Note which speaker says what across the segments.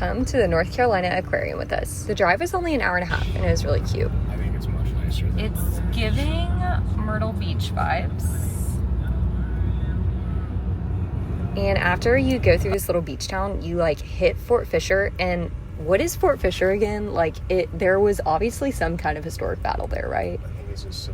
Speaker 1: come to the North Carolina Aquarium with us. The drive was only an hour and a half, and it was really cute.
Speaker 2: I think it's much nicer than
Speaker 1: It's giving Myrtle Beach vibes. And after you go through this little beach town, you like hit Fort Fisher. And what is Fort Fisher again? Like there was obviously some kind of historic battle there, right?
Speaker 2: I think it's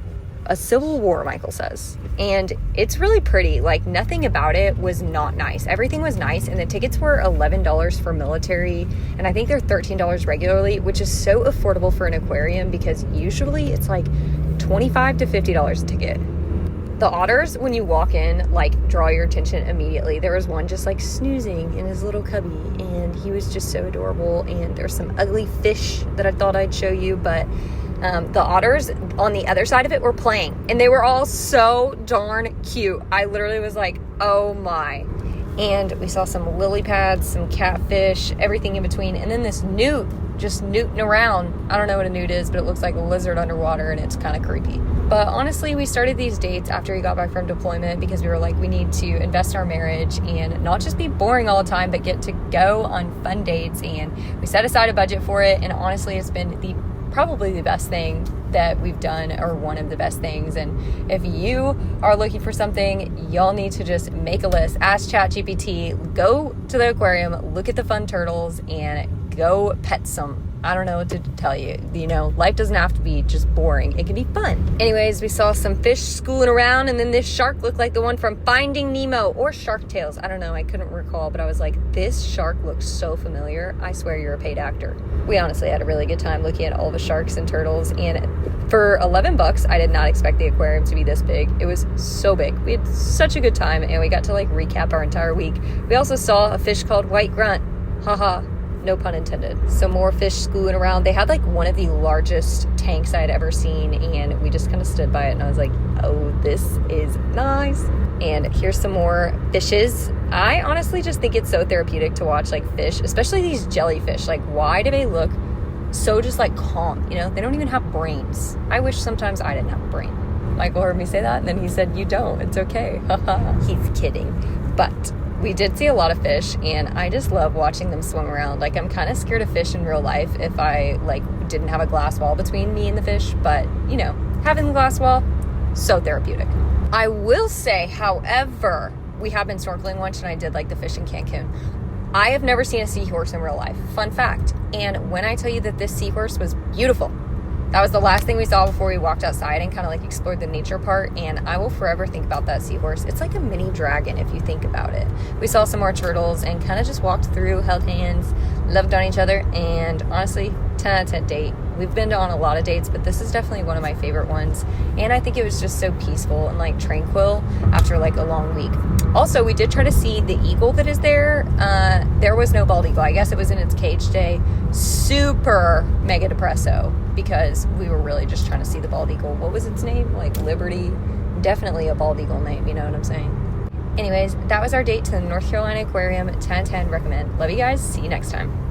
Speaker 1: a civil war, Michael says. And it's really pretty. Like, nothing about it was not nice. Everything was nice, and the tickets were $11 for military, and I think they're $13 regularly, which is so affordable for an aquarium because usually it's like $25 to $50 a ticket. The otters, when you walk in, like, draw your attention immediately. There was one just like snoozing in his little cubby, and he was just so adorable. And there's some ugly fish that I thought I'd show you, but the otters on the other side of it were playing, and they were all so darn cute. I literally was like, oh my. And we saw some lily pads, some catfish, everything in between, and then this newt just newting around. I don't know what a newt is, but it looks like a lizard underwater, and it's kind of creepy. But honestly, we started these dates after we got back from deployment because we were like, we need to invest in our marriage and not just be boring all the time, but get to go on fun dates. And we set aside a budget for it, and honestly, it's been probably the best thing that we've done, or one of the best things. And if you are looking for something, y'all need to just make a list. Ask ChatGPT, go to the aquarium, look at the fun turtles, and go pet some. I don't know what to tell you. You know, life doesn't have to be just boring. It can be fun. Anyways, we saw some fish schooling around, and then this shark looked like the one from Finding Nemo or Shark Tales. I don't know. I couldn't recall, but I was like, this shark looks so familiar. I swear you're a paid actor. We honestly had a really good time looking at all the sharks and turtles, and for $11, I did not expect the aquarium to be this big. It was so big. We had such a good time, and we got to like recap our entire week. We also saw a fish called white grunt. Haha. No pun intended. Some more fish schooling around. They had like one of the largest tanks I'd ever seen, and we just kind of stood by it, and I was like, oh, this is nice. And here's some more fishes. I honestly just think it's so therapeutic to watch like fish, especially these jellyfish. Like, why do they look so just like calm? You know, they don't even have brains. I wish sometimes I didn't have a brain. Michael heard me say that, and then he said, you don't. It's okay. He's kidding. But we did see a lot of fish, and I just love watching them swim around. Like, I'm kind of scared of fish in real life if I like didn't have a glass wall between me and the fish, but you know, having the glass wall, so therapeutic. I will say, however, we have been snorkeling once, and I did like the fish in Cancun. I have never seen a seahorse in real life. Fun fact. And when I tell you that this seahorse was beautiful, that was the last thing we saw before we walked outside and kind of like explored the nature part. And I will forever think about that seahorse. It's like a mini dragon if you think about it. We saw some more turtles and kind of just walked through, held hands, loved on each other. And honestly, 10 out of 10 date. We've been on a lot of dates, but this is definitely one of my favorite ones. And I think it was just so peaceful and like tranquil after like a long week. Also, we did try to see the eagle that is there. There was no bald eagle. I guess it was in its cage day. Super mega depresso because we were really just trying to see the bald eagle. What was its name? Like Liberty. Definitely a bald eagle name, you know what I'm saying? Anyways, that was our date to the North Carolina Aquarium. 10 out of 10 recommend. Love you guys. See you next time.